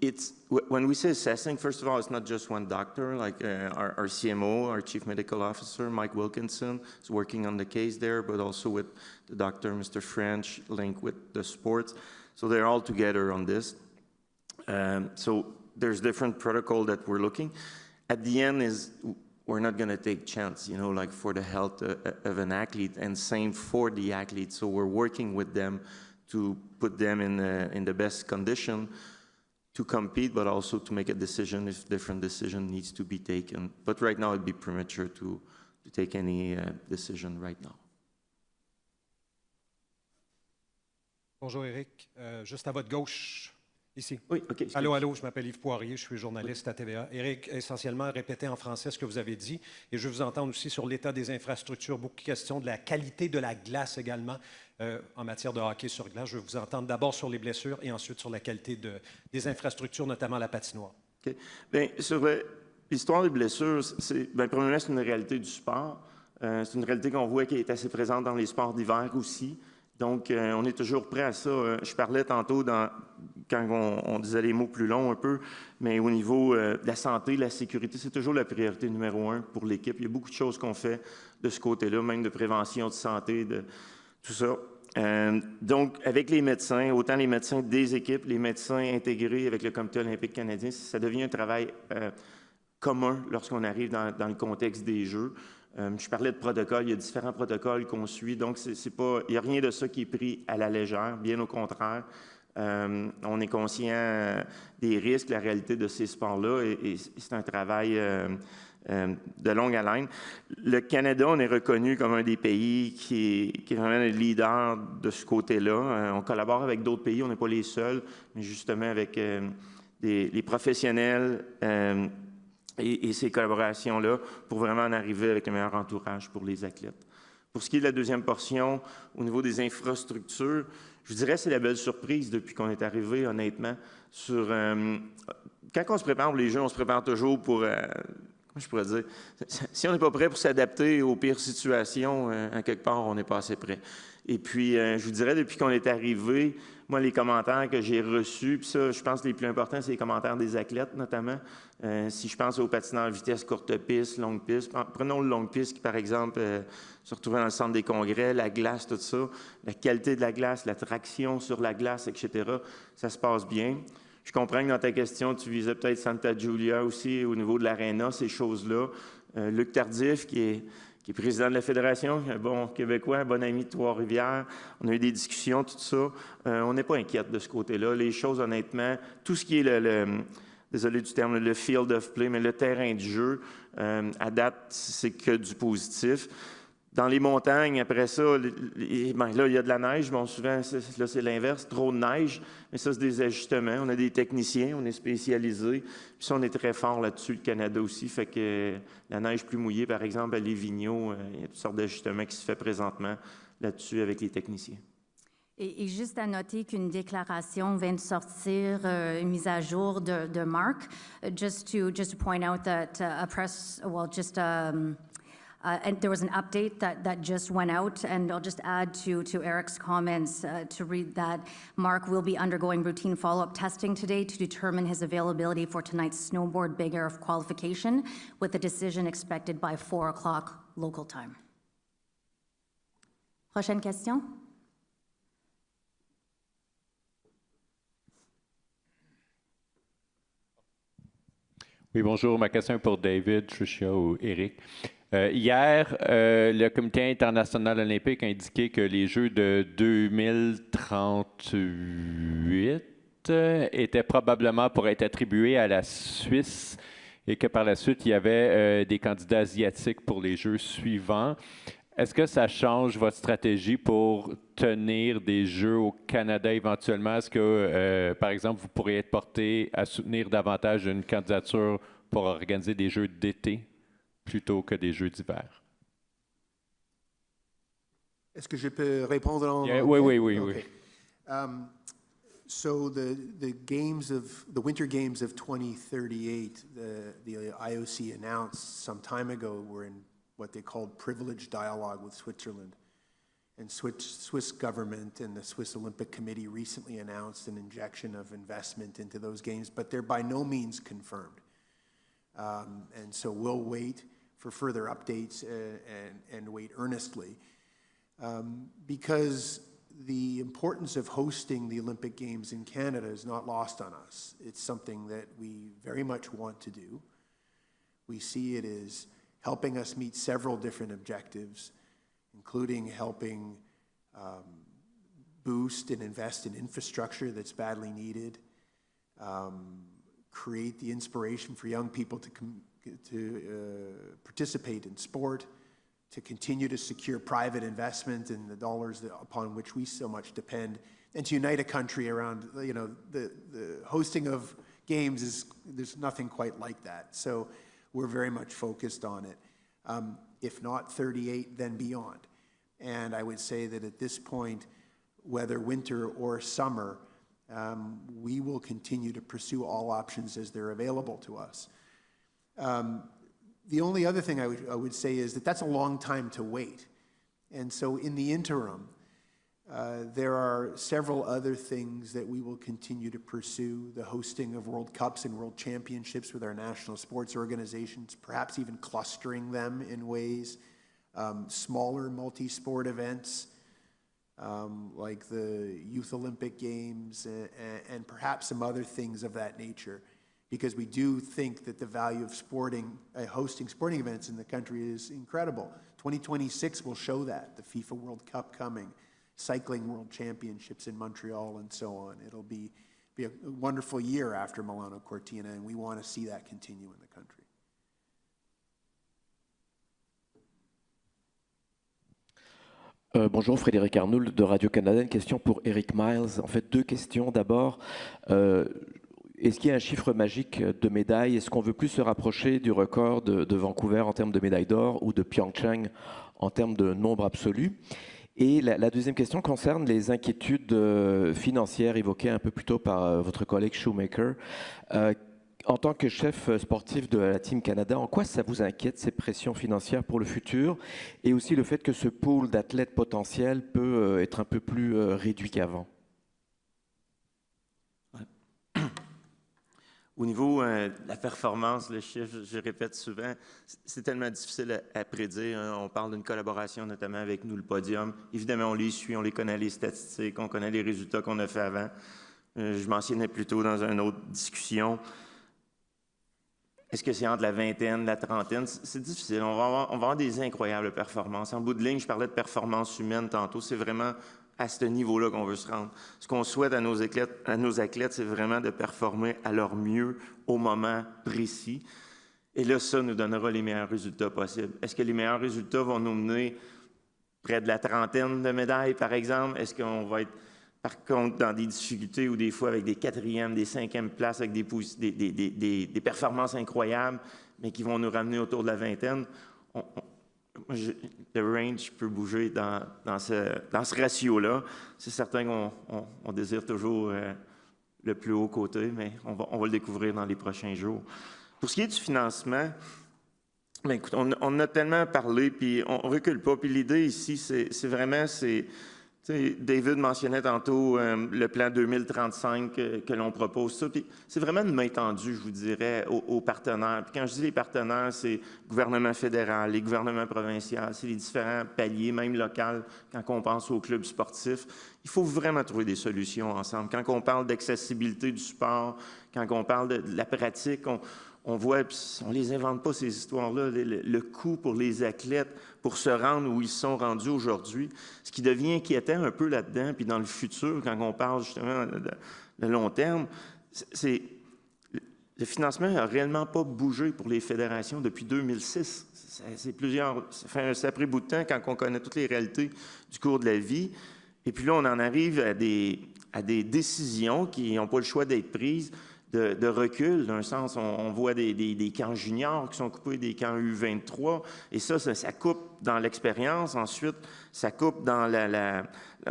It's when we say assessing, first of all, it's not just one doctor. Like our CMO, our Chief Medical Officer, Mike Wilkinson, is working on the case there, but also with the doctor, Mr. French, linked with the sports. So they're all together on this. So there's different protocol that we're looking. At the end is, we're not going to take chance, like for the health of an athlete, and same for the athlete. So we're working with them to put them in the best condition to compete, but also to make a decision if different decision needs to be taken. But right now, it'd be premature to take any decision right now. Bonjour Éric, juste à votre gauche. Ici. Oui, OK. Allô, je m'appelle Yves Poirier, je suis journaliste à TVA. Éric, essentiellement, répétez en français ce que vous avez dit, et je veux vous entendre aussi sur l'état des infrastructures, beaucoup de questions de la qualité de la glace également, en matière de hockey sur glace. Je veux vous entendre d'abord sur les blessures et ensuite sur la qualité des infrastructures, notamment la patinoire. OK. Bien, sur l'histoire des blessures, premièrement, c'est une réalité du sport. C'est une réalité qu'on voit qui est assez présente dans les sports d'hiver aussi. Donc, on est toujours prêt à ça. Je parlais tantôt quand on disait les mots plus longs un peu, mais au niveau de la santé, la sécurité, c'est toujours la priorité numéro 1 pour l'équipe. Il y a beaucoup de choses qu'on fait de ce côté-là, même de prévention de santé, de tout ça. Donc, avec les médecins, autant les médecins des équipes, les médecins intégrés avec le Comité Olympique Canadien, ça devient un travail commun lorsqu'on arrive dans le contexte des Jeux. Je parlais de protocole, il y a différents protocoles qu'on suit, donc il n'y a rien de ça qui est pris à la légère, bien au contraire. On est conscient des risques, la réalité de ces sports-là, et c'est un travail de longue haleine. Le Canada, on est reconnu comme un des pays qui est vraiment le leader de ce côté-là. On collabore avec d'autres pays, on n'est pas les seuls, mais justement avec les professionnels et ces collaborations-là pour vraiment en arriver avec le meilleur entourage pour les athlètes. Pour ce qui est de la deuxième portion, au niveau des infrastructures, je dirais que c'est la belle surprise depuis qu'on est arrivé, honnêtement. Quand on se prépare pour les Jeux, on se prépare toujours pour je pourrais dire, si on n'est pas prêt pour s'adapter aux pires situations, à quelque part, on n'est pas assez prêt. Et puis, je vous dirais, depuis qu'on est arrivé, moi, les commentaires que j'ai reçus, puis ça, je pense que les plus importants, c'est les commentaires des athlètes, notamment. Si je pense aux patineurs vitesse, courte piste, longue piste, prenons le longue piste qui, par exemple, se retrouvait dans le centre des congrès, la glace, tout ça, la qualité de la glace, la traction sur la glace, etc., ça se passe bien. Je comprends que dans ta question, tu visais peut-être Santa Giulia aussi, au niveau de l'aréna, ces choses-là. Luc Tardif, qui est président de la Fédération, un bon Québécois, un bon ami de Trois-Rivières. On a eu des discussions, tout ça. On n'est pas inquiète de ce côté-là. Les choses, honnêtement, tout ce qui est désolé du terme, le field of play, mais le terrain de jeu, à date, c'est que du positif. Dans les montagnes, après ça, là, il y a de la neige. Bon, souvent, là, c'est l'inverse, trop de neige. Mais ça, c'est des ajustements. On a des techniciens, on est spécialisés. Puis ça, on est très fort là-dessus, le Canada aussi. Fait que la neige plus mouillée, par exemple, à Lévigno, il y a toutes sortes d'ajustements qui se font présentement là-dessus avec les techniciens. Et juste à noter qu'une déclaration vient de sortir, une mise à jour de Marc. Just to point out that and there was an update that just went out, and I'll just add to Eric's comments to read that Mark will be undergoing routine follow-up testing today to determine his availability for tonight's snowboard big air qualification, with a decision expected by 4 o'clock local time. Prochaine question? Oui, bonjour. Ma question est pour David, Trisha ou Eric. Hier, le Comité international olympique a indiqué que les Jeux de 2038 étaient probablement pour être attribués à la Suisse et que par la suite, il y avait des candidats asiatiques pour les Jeux suivants. Est-ce que ça change votre stratégie pour tenir des Jeux au Canada éventuellement? Est-ce que, par exemple, vous pourriez être porté à soutenir davantage une candidature pour organiser des Jeux d'été plutôt que des Jeux d'hiver? Est-ce que je peux répondre en anglais? Oui. Okay. So the Winter Games of 2038, the IOC announced some time ago, were in what they called privileged dialogue with Switzerland. And Swiss government and the Swiss Olympic Committee recently announced an injection of investment into those games, but they're by no means confirmed. And so we'll wait for further updates and wait earnestly. Because the importance of hosting the Olympic Games in Canada is not lost on us. It's something that we very much want to do. We see it as helping us meet several different objectives, including helping boost and invest in infrastructure that's badly needed, create the inspiration for young people to participate in sport, to continue to secure private investment in the dollars upon which we so much depend, and to unite a country around, the hosting of games there's nothing quite like that. So we're very much focused on it. If not 38, then beyond. And I would say that at this point, whether winter or summer, we will continue to pursue all options as they're available to us. The only other thing I would say is that that's a long time to wait. And so in the interim, there are several other things that we will continue to pursue, the hosting of World Cups and World Championships with our national sports organizations, perhaps even clustering them in ways, smaller multi-sport events like the Youth Olympic Games and perhaps some other things of that nature, because we do think that the value of hosting sporting events in the country is incredible. 2026 will show that, the FIFA World Cup coming, Cycling World Championships in Montreal, and so on. It'll be a wonderful year after Milano Cortina, and we want to see that continue in the country. Bonjour, Frédéric Arnould de Radio-Canada. Une question pour Eric Miles. En fait, deux questions. D'abord, est-ce qu'il y a un chiffre magique de médailles? Est-ce qu'on veut plus se rapprocher du record de Vancouver en termes de médailles d'or ou de Pyeongchang en termes de nombre absolu? Et la deuxième question concerne les inquiétudes financières évoquées un peu plus tôt par votre collègue Shoemaker. En tant que chef sportif de la Team Canada, en quoi ça vous inquiète, ces pressions financières pour le futur, et aussi le fait que ce pool d'athlètes potentiels peut être un peu plus réduit qu'avant? Au niveau de la performance, le chiffre, je répète souvent, c'est tellement difficile à prédire. Hein. On parle d'une collaboration notamment avec nous, le podium. Évidemment, on les suit, on les connaît, les statistiques, on connaît les résultats qu'on a fait avant. Je mentionnais plus tôt dans une autre discussion. Est-ce que c'est entre la vingtaine, la trentaine? C'est difficile. On va avoir des incroyables performances. En bout de ligne, je parlais de performance humaine tantôt. C'est vraiment à ce niveau-là qu'on veut se rendre. Ce qu'on souhaite à nos athlètes, c'est vraiment de performer à leur mieux au moment précis. Et là, ça nous donnera les meilleurs résultats possibles. Est-ce que les meilleurs résultats vont nous mener près de la trentaine de médailles, par exemple? Est-ce qu'on va être, par contre, dans des difficultés ou des fois avec des quatrièmes, des cinquièmes places, avec des performances incroyables, mais qui vont nous ramener autour de la vingtaine? Le range peut bouger dans ce ratio-là. C'est certain qu'on désire toujours le plus haut côté, mais on va le découvrir dans les prochains jours. Pour ce qui est du financement, bien, écoute, on a tellement parlé, puis on ne recule pas. Puis l'idée ici, c'est vraiment... David mentionnait tantôt le plan 2035 que l'on propose. C'est vraiment une main tendue, je vous dirais, aux partenaires. Puis quand je dis les partenaires, c'est le gouvernement fédéral, les gouvernements provinciaux, c'est les différents paliers, même locaux, quand on pense aux clubs sportifs. Il faut vraiment trouver des solutions ensemble. Quand on parle d'accessibilité du sport, quand on parle de la pratique, on voit, on ne les invente pas, ces histoires-là, le coût pour les athlètes pour se rendre où ils sont rendus aujourd'hui. Ce qui devient inquiétant un peu là-dedans, puis dans le futur, quand on parle justement de long terme, c'est le financement n'a réellement pas bougé pour les fédérations depuis 2006. Ça fait un sacré bout de temps quand on connaît toutes les réalités du cours de la vie. Et puis là, on en arrive à des décisions qui n'ont pas le choix d'être prises, de recul. D'un sens, on voit des camps juniors qui sont coupés des camps U23, et ça coupe dans l'expérience. Ensuite, ça coupe dans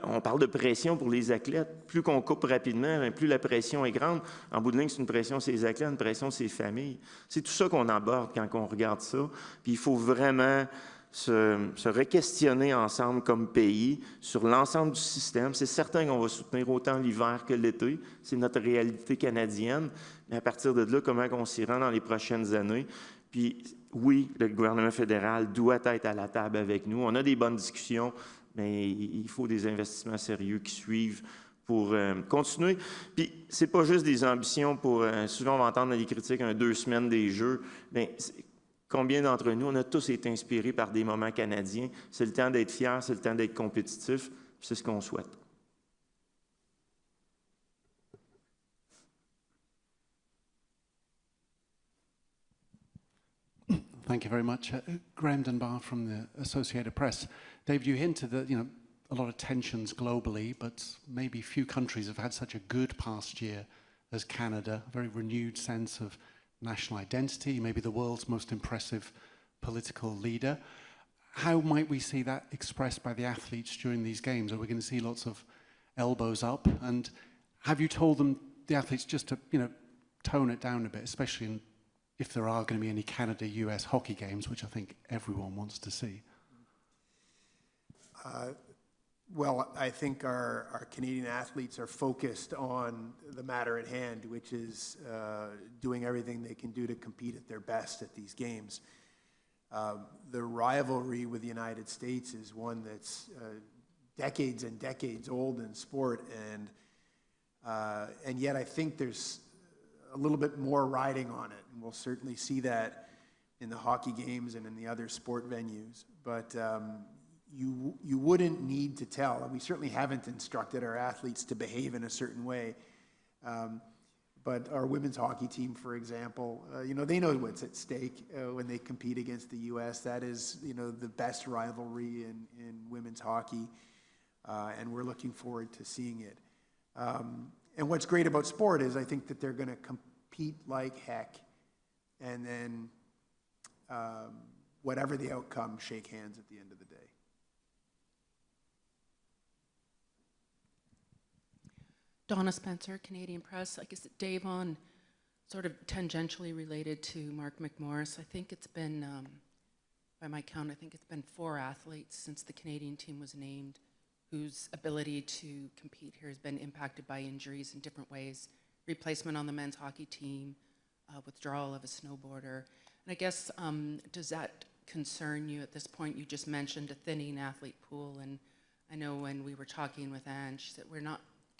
on parle de pression pour les athlètes. Plus qu'on coupe rapidement, plus la pression est grande. En bout de ligne, c'est une pression sur les athlètes, une pression sur les familles. C'est tout ça qu'on aborde quand on regarde ça. Puis il faut vraiment se re-questionner ensemble comme pays sur l'ensemble du système. C'est certain qu'on va soutenir autant l'hiver que l'été. C'est notre réalité canadienne. Mais à partir de là, comment on s'y rend dans les prochaines années? Puis oui, le gouvernement fédéral doit être à la table avec nous. On a des bonnes discussions, mais il faut des investissements sérieux qui suivent pour continuer. Puis c'est pas juste des ambitions pour... souvent, on va entendre dans les critiques 2 semaines des Jeux, mais... Combien d'entre nous, on a tous été inspirés par des moments canadiens? C'est le temps d'être fiers, c'est le temps d'être compétitif, c'est ce qu'on souhaite. Thank you very much. Graham Dunbar from the Associated Press. David, you hinted that, a lot of tensions globally, but maybe few countries have had such a good past year as Canada, a very renewed sense of national identity, maybe the world's most impressive political leader. How might we see that expressed by the athletes during these games? Are we going to see lots of elbows up? And have you told them, the athletes, just to tone it down a bit, especially if there are going to be any Canada-US hockey games, which I think everyone wants to see? Well, I think our Canadian athletes are focused on the matter at hand, which is doing everything they can do to compete at their best at these games. The rivalry with the United States is one that's decades and decades old in sport, and yet I think there's a little bit more riding on it, and we'll certainly see that in the hockey games and in the other sport venues. But you wouldn't need to tell, and we certainly haven't instructed our athletes to behave in a certain way. But our women's hockey team, for example, they know what's at stake when they compete against the U.S. That is, the best rivalry in women's hockey, and we're looking forward to seeing it. And what's great about sport is I think that they're going to compete like heck, and then whatever the outcome, shake hands at the end of the day. Donna Spencer, Canadian Press. I guess, Dave, on sort of tangentially related to Mark McMorris. I think it's been, by my count, I think it's been 4 athletes since the Canadian team was named whose ability to compete here has been impacted by injuries in different ways. Replacement on the men's hockey team, withdrawal of a snowboarder. And I guess, does that concern you at this point? You just mentioned a thinning athlete pool, and I know when we were talking with Anne, she said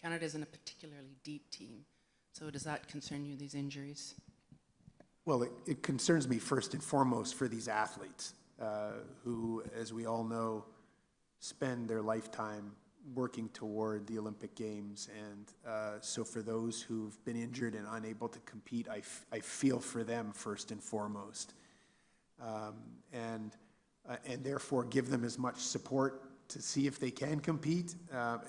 Canada isn't a particularly deep team. So does that concern you, these injuries? Well, it concerns me first and foremost for these athletes who, as we all know, spend their lifetime working toward the Olympic Games. And so for those who've been injured and unable to compete, I feel for them first and foremost. And therefore give them as much support to see if they can compete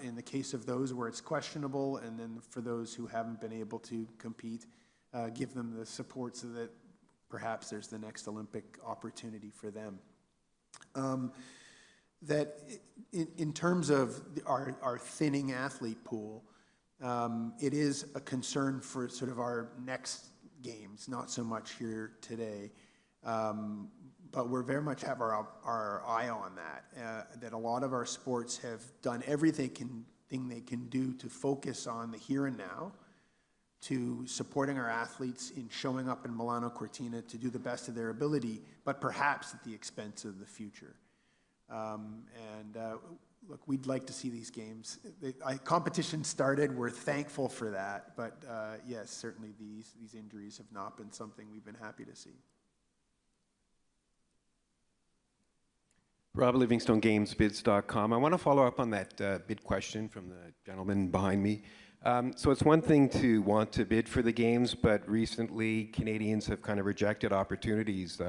in the case of those where it's questionable, and then for those who haven't been able to compete, give them the support so that perhaps there's the next Olympic opportunity for them. That in terms of our thinning athlete pool, it is a concern for sort of our next games, not so much here today. But we very much have our eye on that a lot of our sports have done everything they can do to focus on the here and now, to supporting our athletes in showing up in Milano Cortina to do the best of their ability, but perhaps at the expense of the future. Look, we'd like to see these games. Competition started, we're thankful for that, but yes, certainly these injuries have not been something we've been happy to see. Rob Livingstone, GamesBids.com. I want to follow up on that bid question from the gentleman behind me. So it's one thing to want to bid for the games, but recently Canadians have kind of rejected opportunities.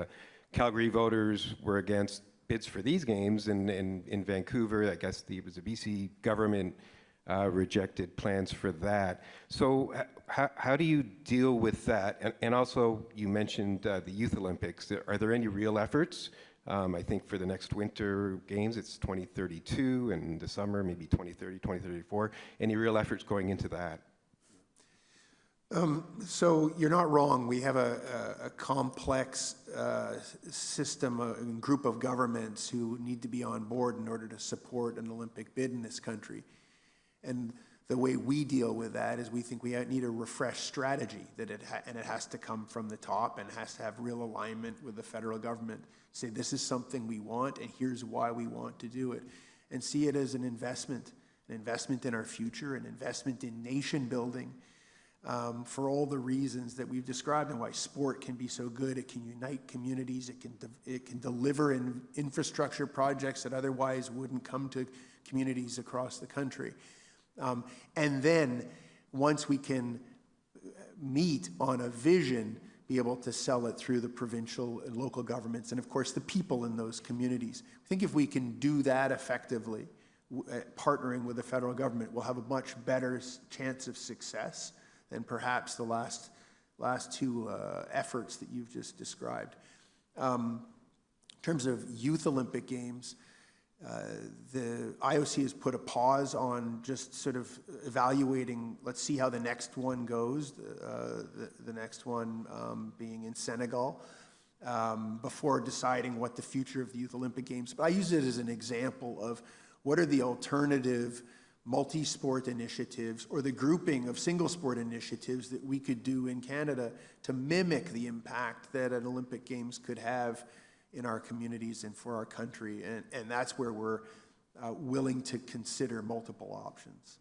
Calgary voters were against bids for these games, and in Vancouver, I guess it was the BC government rejected plans for that. So how do you deal with that? And also, you mentioned the Youth Olympics. Are there any real efforts? I think for the next Winter Games, it's 2032, and the summer, maybe 2030, 2034. Any real efforts going into that? So you're not wrong. We have a complex system, a group of governments who need to be on board in order to support an Olympic bid in this country. And the way we deal with that is we think we need a refreshed strategy, and it has to come from the top and has to have real alignment with the federal government. Say, this is something we want, and here's why we want to do it. And see it as an investment in our future, an investment in nation building, for all the reasons that we've described and why sport can be so good. It can unite communities. It can deliver infrastructure projects that otherwise wouldn't come to communities across the country. And then once we can meet on a vision, be able to sell it through the provincial and local governments and of course the people in those communities. I think if we can do that effectively, partnering with the federal government, we'll have a much better chance of success than perhaps the last two efforts that you've just described. In terms of Youth Olympic Games, the IOC has put a pause on just sort of evaluating, let's see how the next one goes, the next one being in Senegal, before deciding what the future of the Youth Olympic Games. But I use it as an example of what are the alternative multi-sport initiatives or the grouping of single sport initiatives that we could do in Canada to mimic the impact that an Olympic Games could have in our communities and for our country, and that's where we're willing to consider multiple options.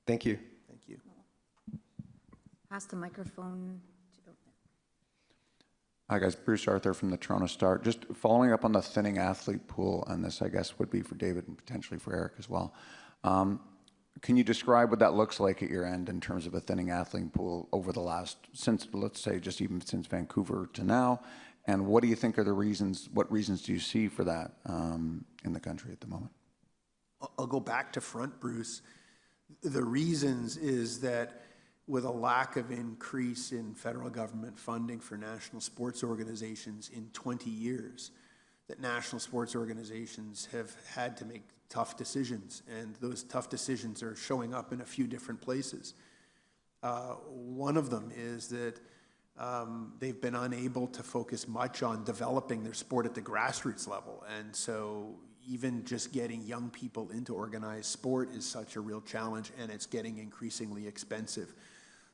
Thank you. Thank you. Pass the microphone. Hi guys, Bruce Arthur from the Toronto Star. Just following up on the thinning athlete pool, and this I guess would be for David and potentially for Eric as well. Can you describe what that looks like at your end in terms of a thinning athlete pool over the last, since let's say just even since Vancouver to now? And what do you think are the reasons, what reasons do you see for that in the country at the moment? I'll go back to front, Bruce. The reasons is that with a lack of increase in federal government funding for national sports organizations in 20 years, that national sports organizations have had to make tough decisions, and those tough decisions are showing up in a few different places. One of them is that they've been unable to focus much on developing their sport at the grassroots level. And so even just getting young people into organized sport is such a real challenge, and it's getting increasingly expensive.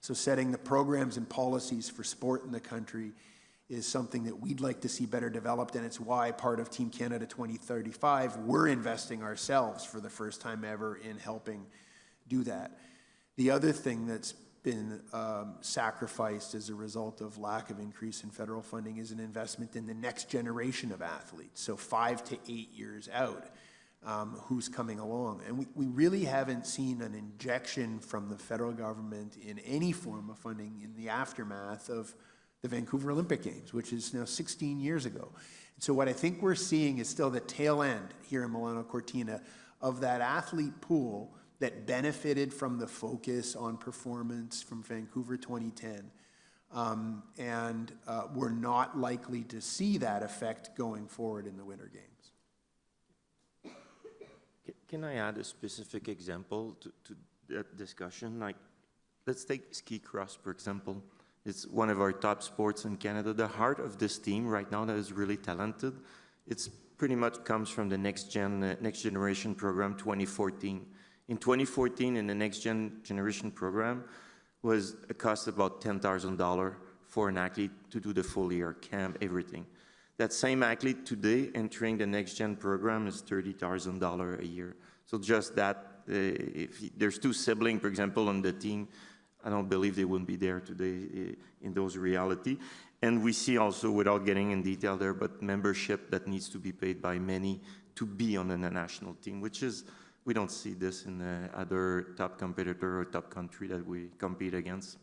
So setting the programs and policies for sport in the country is something that we'd like to see better developed, and it's why part of Team Canada 2035, we're investing ourselves for the first time ever in helping do that. The other thing that's been sacrificed as a result of lack of increase in federal funding is an investment in the next generation of athletes, so 5 to 8 years out, who's coming along. And we really haven't seen an injection from the federal government in any form of funding in the aftermath of the Vancouver Olympic Games, which is now 16 years ago. And so what I think we're seeing is still the tail end here in Milano Cortina of that athlete pool that benefited from the focus on performance from Vancouver 2010. We're not likely to see that effect going forward in the Winter Games. Can I add a specific example to that discussion? Like, let's take ski cross, for example. It's one of our top sports in Canada. The heart of this team right now that is really talented, it's pretty much comes from the Next Generation program 2014. In 2014, in the Next Generation program, was a cost about $10,000 for an athlete to do the full year, camp, everything. That same athlete today entering the Next Gen program is $30,000 a year. So just that, if there's 2 siblings, for example, on the team, I don't believe they wouldn't be there today in those reality. And we see also, without getting in detail there, but membership that needs to be paid by many to be on the national team, which is, we don't see this in the other top competitor or top country that we compete against.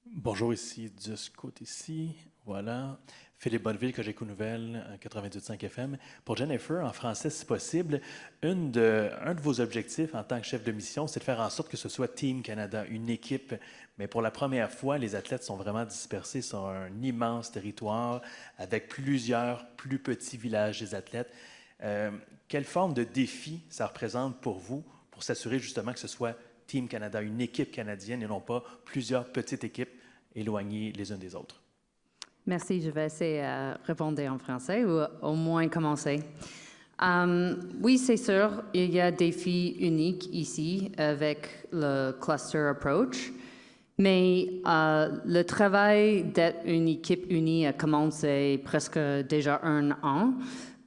Bonjour, ici de ce côté-ci. Voilà. Philippe Bonneville, Cogeco Nouvelles, 98.5 FM. Pour Jennifer, en français, si possible, un de vos objectifs en tant que chef de mission, c'est de faire en sorte que ce soit Team Canada, une équipe. Mais pour la première fois, les athlètes sont vraiment dispersés sur un immense territoire avec plusieurs plus petits villages des athlètes. Quelle forme de défi ça représente pour vous, pour s'assurer justement que ce soit Team Canada, une équipe canadienne et non pas plusieurs petites équipes éloignées les unes des autres? Merci, je vais essayer de répondre en français ou au moins commencer. Oui, c'est sûr, il y a des défis uniques ici avec le cluster approach, mais le travail d'être une équipe unie a commencé presque déjà 1 an,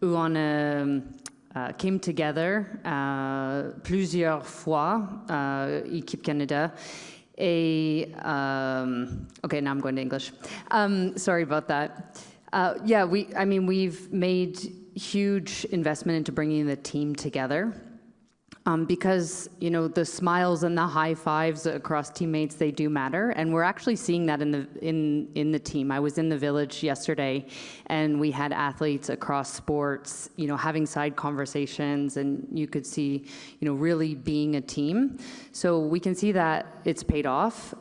où on came together plusieurs fois, Équipe Canada. Okay, now I'm going to English. Sorry about that. Yeah, we've made huge investment into bringing the team together. Because, you know, the smiles and the high fives across teammates, they do matter. And we're actually seeing that in the team. I was in the village yesterday, and we had athletes across sports, you know, having side conversations, and you could see, you know, really being a team. So we can see that it's paid off.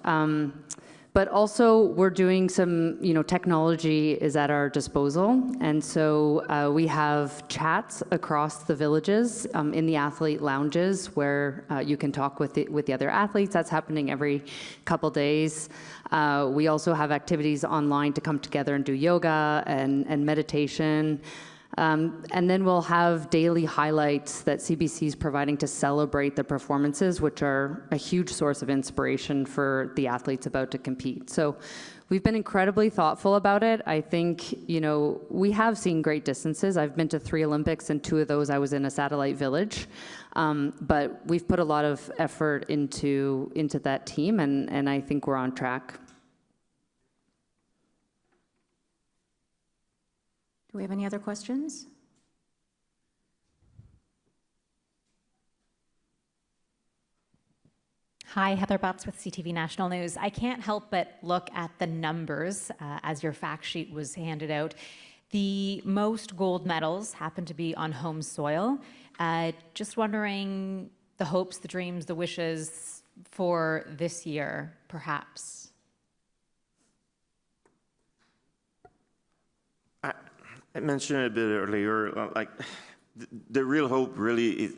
But also, we're doing some, you know, technology is at our disposal. And so we have chats across the villages in the athlete lounges where you can talk with the other athletes. That's happening every couple days. We also have activities online to come together and do yoga and meditation. And then we'll have daily highlights that CBC is providing to celebrate the performances, which are a huge source of inspiration for the athletes about to compete. So we've been incredibly thoughtful about it. I think, you know, we have seen great distances. I've been to 3 Olympics, and 2 of those I was in a satellite village. But we've put a lot of effort into that team, and I think we're on track. Do we have any other questions? Hi, Heather Butts with CTV National News. I can't help but look at the numbers as your fact sheet was handed out. The most gold medals happen to be on home soil. Just wondering the hopes, the dreams, the wishes for this year, perhaps. I mentioned a bit earlier, like the real hope really,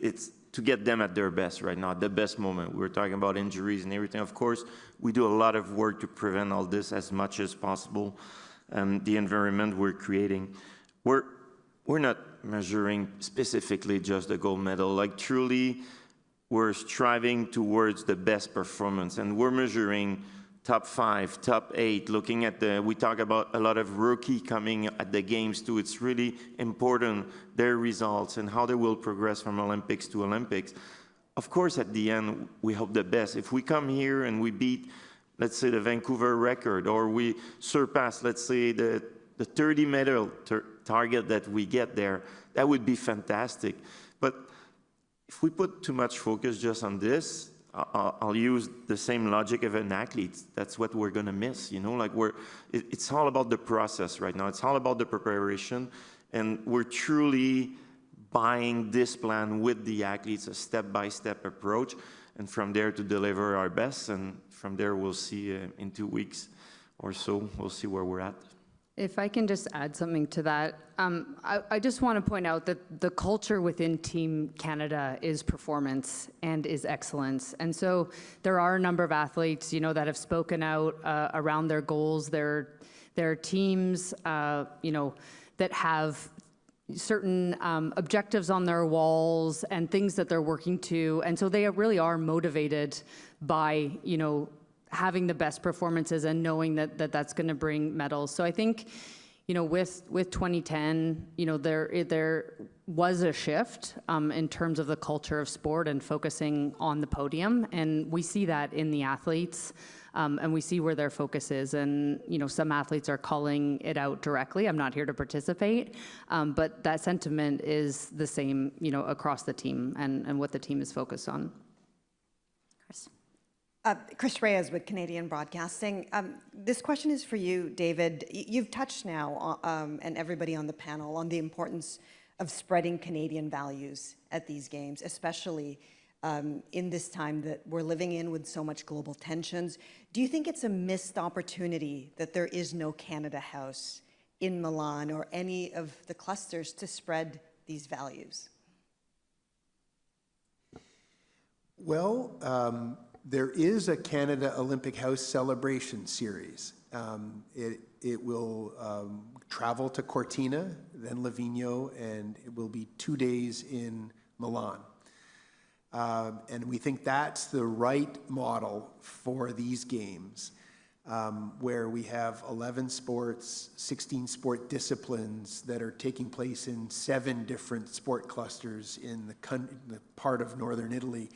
to get them at their best right now, at the best moment. We're talking about injuries and everything. Of course, we do a lot of work to prevent all this as much as possible. The environment we're creating. We're not measuring specifically just the gold medal. Like truly, we're striving towards the best performance, and we're measuring top 5, top 8, looking at we talk about a lot of rookie coming at the games too. It's really important, their results and how they will progress from Olympics to Olympics. Of course, at the end, we hope the best. If we come here and we beat, let's say, the Vancouver record, or we surpass, let's say, the 30 medal target that we get there, that would be fantastic. But if we put too much focus just on this, I'll use the same logic of an athlete. That's what we're going to miss, you know? Like it's all about the process right now. It's all about the preparation, and we're truly buying this plan with the athletes, a step-by-step approach, and from there to deliver our best, and from there we'll see in 2 weeks or so, we'll see where we're at. If I can just add something to that, I just want to point out that the culture within Team Canada is performance and is excellence. And so there are a number of athletes, you know, that have spoken out around their goals, their teams, you know, that have certain objectives on their walls and things that they're working to. And so they really are motivated by, you know, having the best performances and knowing that that's going to bring medals. So I think, you know, with 2010, you know, there was a shift in terms of the culture of sport and focusing on the podium, and we see that in the athletes, and we see where their focus is. And you know, some athletes are calling it out directly. I'm not here to participate, but that sentiment is the same, you know, across the team and what the team is focused on. Chris Reyes with Canadian Broadcasting. This question is for you, David. You've touched now, and everybody on the panel, on the importance of spreading Canadian values at these games, especially in this time that we're living in with so much global tensions. Do you think it's a missed opportunity that there is no Canada House in Milan or any of the clusters to spread these values? Well, there is a Canada Olympic House celebration series. It will travel to Cortina, then Livigno, and it will be 2 days in Milan. And we think that's the right model for these games, where we have 11 sports, 16 sport disciplines that are taking place in 7 different sport clusters in the part of northern Italy.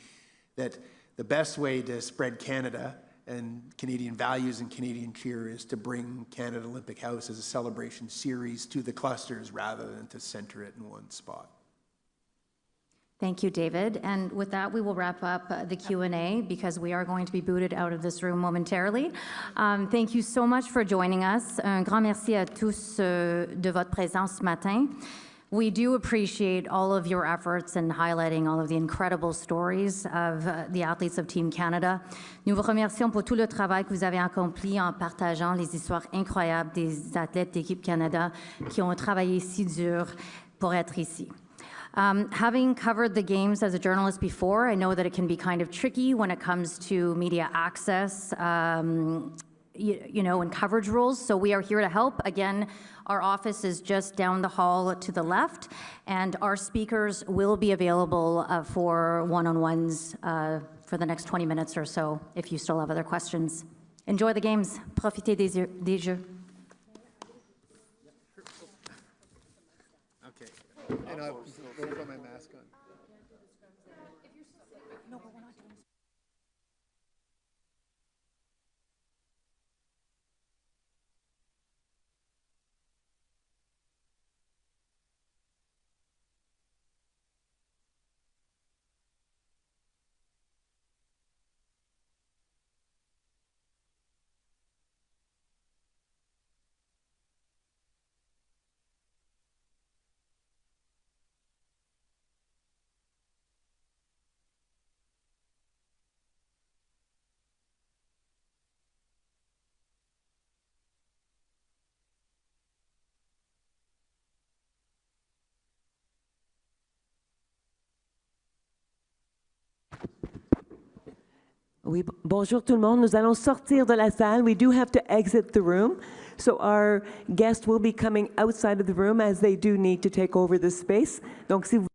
That the best way to spread Canada and Canadian values and Canadian cheer is to bring Canada Olympic House as a celebration series to the clusters rather than to center it in one spot. Thank you, David. And with that, we will wrap up the Q&A because we are going to be booted out of this room momentarily. Thank you so much for joining us. Un grand merci à tous de votre présence ce matin. We do appreciate all of your efforts in highlighting all of the incredible stories of the athletes of Team Canada. Nous vous remercions pour tout le travail que vous avez accompli en partageant les histoires incroyables des athlètes d'équipe Canada qui ont travaillé si dur pour être ici. Having covered the games as a journalist before, I know that it can be kind of tricky when it comes to media access, you know, and coverage rules. So we are here to help. Again, our office is just down the hall to the left, and our speakers will be available for one-on-ones for the next 20 minutes or so if you still have other questions. Enjoy the games. Profitez des jeux. Okay. And I'll put my mask on. Oui, bonjour tout le monde. Nous allons sortir de la salle. We do have to exit the room. So our guests will be coming outside of the room as they do need to take over the space. Donc si vous